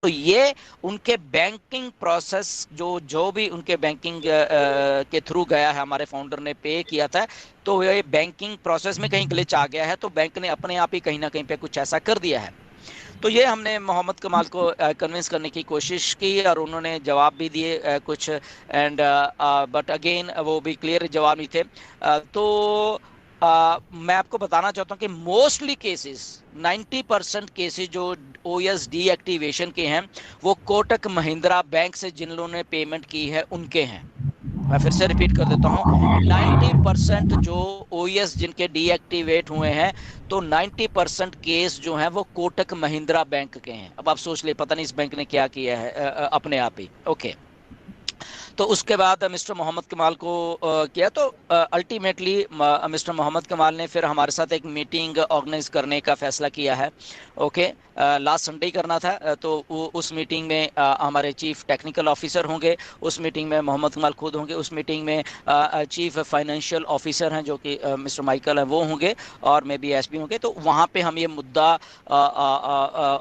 तो ये उनके बैंकिंग प्रोसेस जो भी उनके बैंकिंग के थ्रू गया है, हमारे फाउंडर ने पे किया था, तो ये बैंकिंग प्रोसेस में कहीं ग्लिच आ गया है, तो बैंक ने अपने आप ही कहीं ना कहीं पे कुछ ऐसा कर दिया है। तो ये हमने मोहम्मद कमाल को कन्विंस करने की कोशिश की और उन्होंने जवाब भी दिए कुछ, एंड बट अगेन वो भी क्लियर जवाब नहीं थे। तो मैं आपको बताना चाहता हूँ कि मोस्टली केसेस 90% केसेस जो ओएस डीएक्टिवेशन के हैं वो कोटक महिंद्रा बैंक से जिन लोगों ने पेमेंट की है उनके हैं। मैं फिर से रिपीट कर देता हूं, 90% जो ओएस जिनके डीएक्टिवेट हुए हैं, तो 90% केस जो हैं वो कोटक महिंद्रा बैंक के हैं। अब आप सोच ले, पता नहीं इस बैंक ने क्या किया है अपने आप ही। ओके, तो उसके बाद मिस्टर मोहम्मद कमाल को किया, तो अल्टीमेटली मिस्टर मोहम्मद कमाल ने फिर हमारे साथ एक मीटिंग ऑर्गेनाइज करने का फैसला किया है। ओके, लास्ट संडे करना था, तो उस मीटिंग में हमारे चीफ टेक्निकल ऑफिसर होंगे, उस मीटिंग में मोहम्मद कमाल खुद होंगे, उस मीटिंग में चीफ फाइनेंशियल ऑफिसर हैं जो कि मिस्टर माइकल हैं वो होंगे, और मे बी एसपी होंगे। तो वहाँ पे हम ये मुद्दा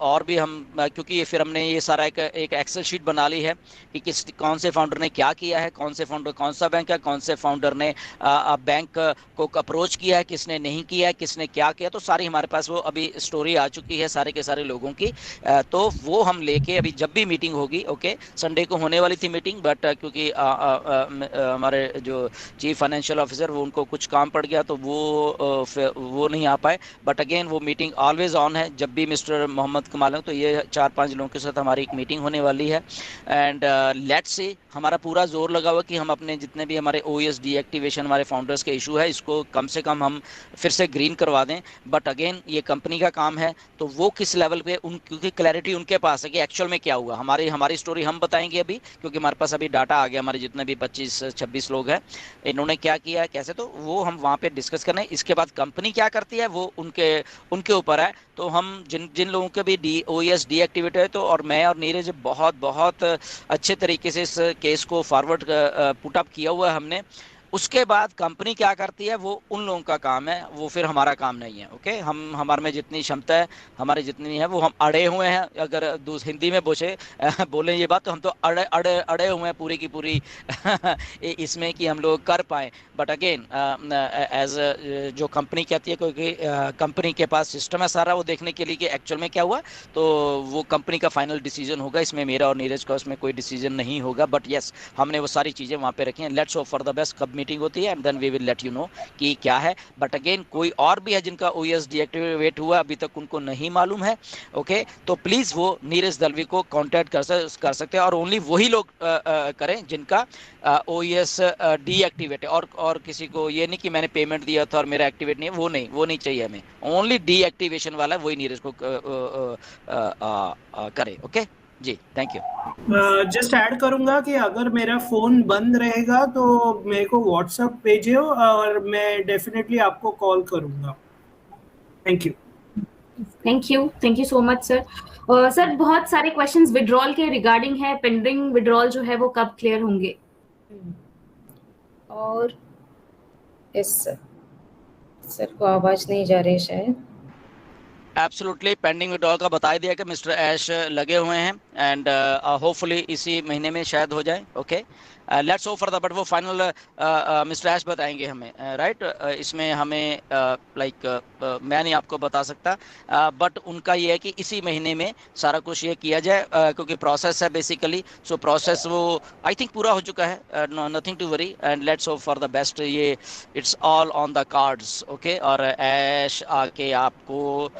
और भी हम क्योंकि ये फिर हमने ये सारा एक एक्सेल शीट बना ली है कि कौन से फाउंडर ने क्या किया है, कौन से फाउंडर कौन सा बैंक है, कौन से फाउंडर ने बैंक को अप्रोच किया है, किसने नहीं किया है, किसने क्या किया। तो सारी हमारे पास वो अभी स्टोरी आ चुकी है सारे के सारे लोगों की। तो वो हम लेके अभी जब भी मीटिंग होगी, ओके, संडे को होने वाली थी मीटिंग, बट क्योंकि हमारे जो चीफ फाइनेंशियल ऑफिसर वो उनको कुछ काम पड़ गया तो वो नहीं आ पाए। बट अगेन वो मीटिंग ऑलवेज ऑन है, जब भी मिस्टर मोहम्मद कमाल हो तो ये 4-5 लोगों के साथ हमारी एक मीटिंग होने वाली है। एंड लेट्स से हमारा पूरा जोर लगा हुआ कि हम अपने जितने भी हमारे ओएस डीएक्टिवेशन हमारे फाउंडर्स के इशू है इसको कम से कम हम फिर से ग्रीन करवा दें। बट अगेन ये कंपनी का काम है, तो वो किस लेवल पे क्योंकि क्लैरिटी उनके पास है कि एक्चुअल में क्या हुआ। हमारी हमारी स्टोरी हम बताएंगे अभी, क्योंकि हमारे पास अभी डाटा आ गया, हमारे जितने भी 25-26 लोग हैं इन्होंने क्या किया है कैसे, तो वो हम वहाँ पे डिस्कस करने। इसके बाद कंपनी क्या करती है वो उनके उनके ऊपर है। तो हम जिन जिन लोगों के भी ओएस डीएक्टिवेट है, तो और मैं और नीरज बहुत बहुत अच्छे तरीके से इस केस को फॉरवर्ड पुट अप किया हुआ है हमने। उसके बाद कंपनी क्या करती है वो उन लोगों का काम है, वो फिर हमारा काम नहीं है। ओके, हम हमारे में जितनी क्षमता है, हमारी जितनी है वो हम अड़े हुए हैं। अगर हिंदी में बोले ये बात, तो हम तो अड़े अड़े अड़े हुए हैं पूरी की पूरी इसमें कि हम लोग कर पाए। बट अगेन एज जो कंपनी कहती है, क्योंकि कंपनी के पास सिस्टम है सारा वो देखने के लिए कि एक्चुअल में क्या हुआ, तो वो कंपनी का फाइनल डिसीजन होगा। इसमें मेरा और नीरज का उसमें कोई डिसीजन नहीं होगा। बट यस, हमने वो सारी चीज़ें वहाँ पे रखी हैं। Let's hope for the best, कब मीटिंग होती है and then we will let you know कि क्या है। बट अगेन कोई और भी है जिनका ओएस डीएक्टिवेट हुआ अभी तक उनको नहीं मालूम है, ओके, तो प्लीज़ वो नीरज दलवी को कॉन्टैक्ट कर सकते हैं, और ओनली वही लोग करें जिनका ओएस डीएक्टिवेट है। और किसी को ये नहीं कि मैंने पेमेंट दिया था और मेरा एक्टिवेट नहीं है, वो नहीं चाहिए हमें। ओनली डीएक्टिवेशन वाला वही नीरज को करे। Okay ji, thank you. Just add करूंगा कि अगर मेरा फोन बंद रहेगा तो मेरे को व्हाट्सएप भेजियो और मैं डेफिनेटली आपको कॉल करूंगा। Thank you. Thank you so much sir. Sir बहुत सारे क्वेश्चंस विड्रॉल के रिगार्डिंग है, पेंडिंग विड्रॉल जो है वो कब क्लियर होंगे? और यस सर को आवाज नहीं जा रही शायद। एब्सोल्युटली, पेंडिंग विड्रॉल का बता दिया कि मिस्टर ऐश लगे हुए हैं, एंड होपफुली इसी महीने में शायद हो जाए। Okay, let's hope for the, but वो फाइनल मिस्टर ऐश बताएंगे हमें, राइट। इसमें हमें मैं नहीं आपको बता सकता, बट उनका ये है कि इसी महीने में सारा कुछ ये किया जाए, क्योंकि प्रोसेस है बेसिकली। सो प्रोसेस वो आई थिंक पूरा हो चुका है, nothing to worry, and let's hope for the best. ये it's all on the cards. Okay, और ऐश आके आपको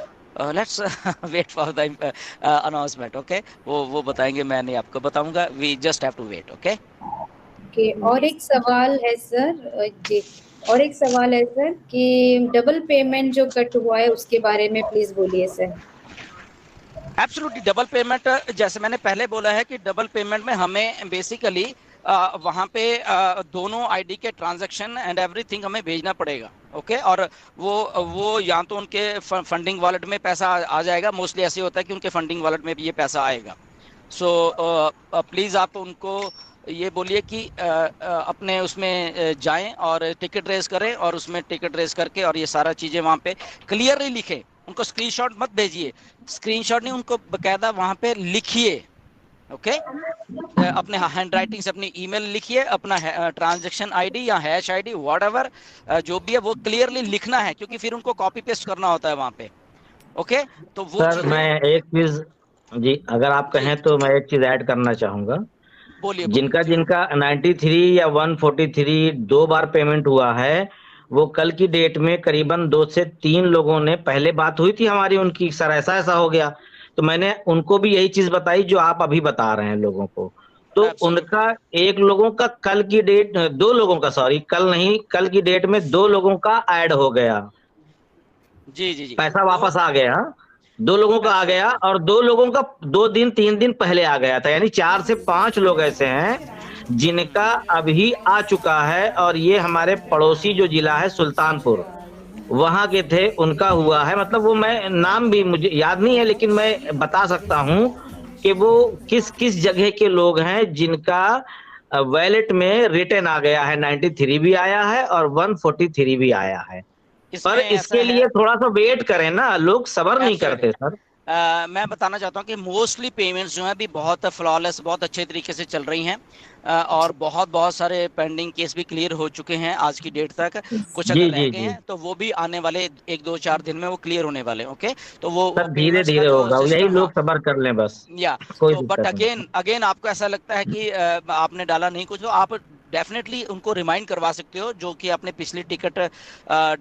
let's wait for the announcement. Okay, वो बताएंगे, मैं नहीं आपको बताऊंगा। We just have to wait. Okay okay, और एक सवाल है सर जी, और एक सवाल है सर कि डबल पेमेंट जो कट हुआ है उसके बारे में प्लीज बोलिए सर। एब्सोल्युटली, डबल पेमेंट जैसे मैंने पहले बोला है कि डबल पेमेंट में हमें बेसिकली वहाँ पे दोनों आईडी के ट्रांजैक्शन एंड एवरीथिंग हमें भेजना पड़ेगा। ओके, और वो या तो उनके फंडिंग वॉलेट में पैसा आ जाएगा, मोस्टली ऐसे होता है कि उनके फंडिंग वॉलेट में भी ये पैसा आएगा। सो प्लीज़ आप उनको ये बोलिए कि अपने उसमें जाएं और टिकट रेस करें, और उसमें टिकट रेस करके और ये सारा चीज़ें वहाँ पे क्लियरली लिखें उनको स्क्रीनशॉट मत भेजिए, स्क्रीनशॉट नहीं, उनको बकायदा वहां पे लिखिए, ओके अपने हैंड राइटिंग से अपनी ईमेल लिखिए, अपना ट्रांजैक्शन आईडी या हैश आईडी व्हाटएवर जो भी है वो क्लियरली लिखना है, क्योंकि फिर उनको कॉपी पेस्ट करना होता है वहां पे, ओके। तो वो सर मैं एक चीज, जी अगर आप कहें तो मैं एक चीज ऐड करना चाहूंगा। बोलिए। जिनका जिनका 93 या 143 2 बार पेमेंट हुआ है, वो कल की डेट में करीबन 2 से 3 लोगों ने, पहले बात हुई थी हमारी उनकी, सर ऐसा ऐसा हो गया, तो मैंने उनको भी यही चीज बताई जो आप अभी बता रहे हैं लोगों को। तो उनका एक लोगों का कल की डेट, 2 लोगों का, सॉरी कल नहीं, कल की डेट में 2 लोगों का ऐड हो गया, जी जी जी, पैसा वापस आ गया, 2 लोगों का आ गया, और 2 लोगों का 2 दिन 3 दिन पहले आ गया था, यानी 4 से 5 लोग ऐसे हैं जिनका अभी आ चुका है। और ये हमारे पड़ोसी जो जिला है सुल्तानपुर, वहां के थे, उनका हुआ है। मतलब वो, मैं नाम भी मुझे याद नहीं है, लेकिन मैं बता सकता हूं कि वो किस किस जगह के लोग हैं जिनका वैलेट में रिटर्न आ गया है, 93 भी आया है और 143 भी आया है। पर इसके लिए थोड़ा सा वेट करें ना, लोग सब्र नहीं करते सर। मैं बताना चाहता हूँ कि मोस्टली पेमेंट्स जो हैं अभी बहुत फ्लॉलेस, बहुत अच्छे तरीके से चल रही हैं, और बहुत सारे पेंडिंग केस भी क्लियर हो चुके हैं आज की डेट तक। कुछ अगर रह गए हैं तो वो भी आने वाले 1-2-4 दिन में वो क्लियर होने वाले, ओके। तो वो धीरे धीरे होगा, यही लोग सब्र कर लें बस। या तो बट अगेन आपको ऐसा लगता है कि आपने डाला नहीं कुछ, तो आप डेफिनेटली उनको रिमाइंड करवा सकते हो, जो कि आपने पिछली टिकट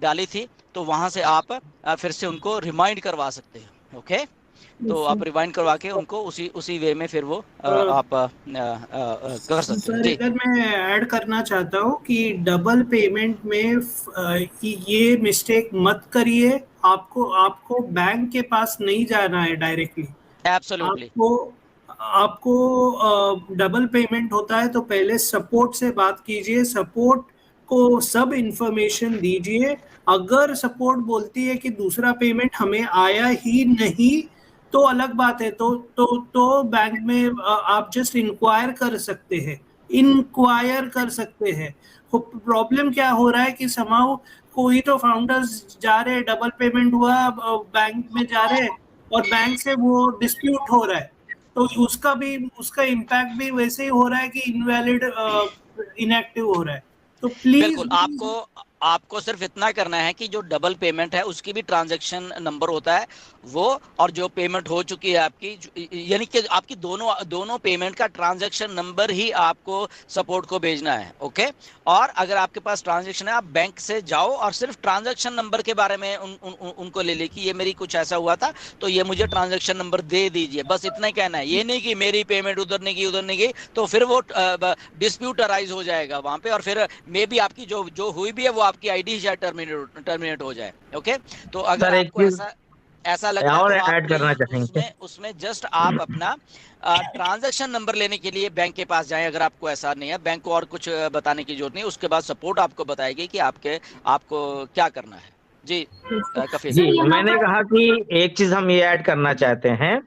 डाली थी, तो वहां से आप फिर से उनको रिमाइंड करवा सकते हो, ओके। तो आप रिवाइंड करवा के उनको उसी वे में फिर वो आप कर सकते हैं। अगर मैं ऐड करना चाहता हूँ कि डबल पेमेंट में ये मिस्टेक मत करिए। आपको बैंक के पास नहीं जाना है डायरेक्टली। एब्सोल्युटली। आपको डबल पेमेंट होता है तो पहले सपोर्ट से बात कीजिए, सपोर्ट को सब इंफॉर्मेशन दीजिए। अगर सपोर्ट बोलती है कि दूसरा पेमेंट हमें आया ही नहीं तो अलग बात है, तो बैंक में आप जस्ट इंक्वायर कर सकते हैं। प्रॉब्लम क्या हो रहा है कि समाउ कोई तो फाउंडर्स जा रहे हैं, डबल पेमेंट हुआ, बैंक में जा रहे हैं और बैंक से वो डिस्प्यूट हो रहा है, तो उसका इम्पैक्ट भी वैसे ही हो रहा है कि इनवैलिड इनएक्टिव हो रहा है। तो प्लीज बिल्कुल आपको सिर्फ इतना करना है कि जो डबल पेमेंट है उसकी भी ट्रांजैक्शन नंबर होता है वो, और जो पेमेंट हो चुकी है आपकी, यानी कि आपकी दोनों पेमेंट का ट्रांजैक्शन नंबर ही आपको सपोर्ट को भेजना है, ओके। और अगर आपके पास ट्रांजैक्शन है, आप बैंक से जाओ और सिर्फ ट्रांजैक्शन नंबर के बारे में उनको ले ले कि ये मेरी कुछ ऐसा हुआ था तो ये मुझे ट्रांजैक्शन नंबर दे दीजिए, बस इतना ही कहना है। ये नहीं कि मेरी पेमेंट उधर नहीं गई, तो फिर वो डिस्प्यूट अराइज हो जाएगा वहां पे, और फिर मे बी आपकी जो हुई भी है वो आपकी आईडी शायद टर्मिनेट हो जाए, ओके। तो अगर आपको ऐसा लगता है तो ऐड करना चाहेंगे उसमें जस्ट आप अपना ट्रांजैक्शन नंबर लेने के लिए बैंक के पास जाएं। अगर आपको ऐसा नहीं है, बैंक को और कुछ बताने की जरूरत नहीं, उसके बाद सपोर्ट आपको बताएगी कि आपको क्या करना है। जी कफील जी, मैंने कहा कि एक चीज हम ये ऐड करना चाहते हैं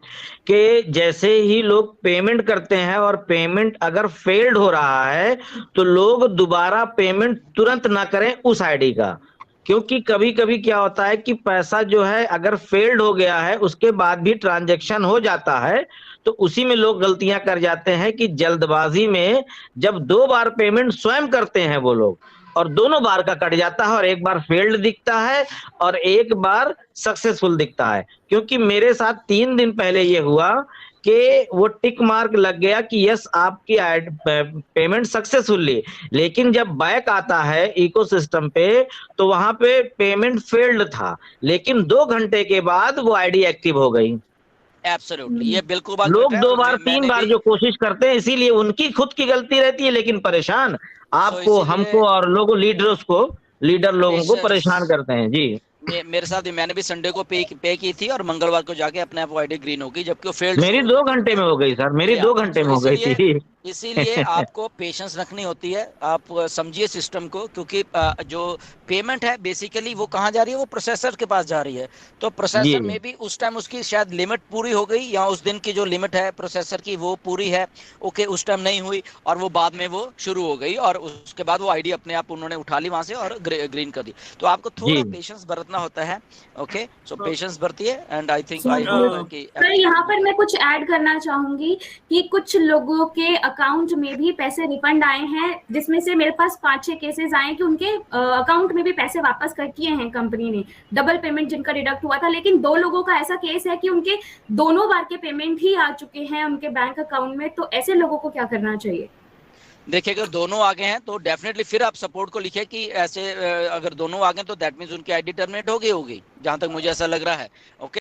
कि जैसे ही लोग पेमेंट करते हैं और पेमेंट अगर फेल्ड हो रहा है तो लोग दोबारा पेमेंट तुरंत ना करें उस आईडी का, क्योंकि कभी कभी क्या होता है कि पैसा जो है अगर फेल्ड हो गया है उसके बाद भी ट्रांजैक्शन हो जाता है, तो उसी में लोग गलतियां कर जाते हैं कि जल्दबाजी में जब 2 बार पेमेंट स्वयं करते हैं वो लोग, और दोनों बार का कट जाता है, और एक बार फेल्ड दिखता है और एक बार सक्सेसफुल दिखता है। क्योंकि मेरे साथ 3 दिन पहले ये हुआ कि वो टिक मार्क लग गया कि यस आपकी पेमेंट सक्सेसफुली, लेकिन जब बैक आता है इकोसिस्टम पे तो वहां पे पेमेंट फेल्ड था, लेकिन 2 घंटे के बाद वो आईडी एक्टिव हो गई। एब्सोल्युटली, ये बिल्कुल बात लोग 2 बार 3 बार जो कोशिश करते हैं, इसीलिए उनकी खुद की गलती रहती है, लेकिन परेशान आपको, हमको और लोगों लीडर लोगों को परेशान करते हैं। जी मेरे साथ मैंने भी संडे को पे की थी और मंगलवार को जाके अपने आप आईडी ग्रीन हो गई, जबकि वो फेल्ड। मेरी 2 घंटे में हो गई सर, मेरी 2 घंटे में हो गई थी। इसीलिए आपको पेशेंस रखनी होती है। आप समझिए सिस्टम को, क्योंकि जो पेमेंट है बेसिकली वो कहाँ जा रही है, वो प्रोसेसर के पास जा रही है। तो प्रोसेसर में भी उस टाइम उसकी शायद लिमिट पूरी हो गई, या उस दिन की जो लिमिट है प्रोसेसर की वो पूरी है, ओके, उस टाइम नहीं हुई, और वो बाद में वो शुरू हो गई, और उसके बाद वो आईडी अपने आप उन्होंने उठा ली वहां से और ग्रीन कर दी। तो आपको थोड़ा पेशेंस बरतना होता है। ओके, सो पेशेंस बरतिए, and I think I hope कि सर यहाँ पर मैं कुछ ऐड करना चाहूंगी कि कुछ लोगों के अकाउंट में भी पैसे रिफंड आए हैं, जिसमें से मेरे पास 5-6 केसेस आए कि उनके अकाउंट में भी पैसे वापस कर किए हैं कंपनी ने, डबल पेमेंट जिनका डिडक्ट हुआ था। लेकिन 2 लोगों का ऐसा केस है कि उनके दोनों बार के पेमेंट ही आ चुके हैं उनके बैंक अकाउंट में। तो ऐसे लोगों को क्या करना चाहिए? देखिए, अगर दोनों आ गए हैं तो डेफिनेटली फिर आप सपोर्ट को लिखिए कि ऐसे अगर दोनों आ गए तो दैट मीन्स उनकी आईडी टर्मिनेट हो गई होगी, जहां तक मुझे ऐसा लग रहा है। ओके,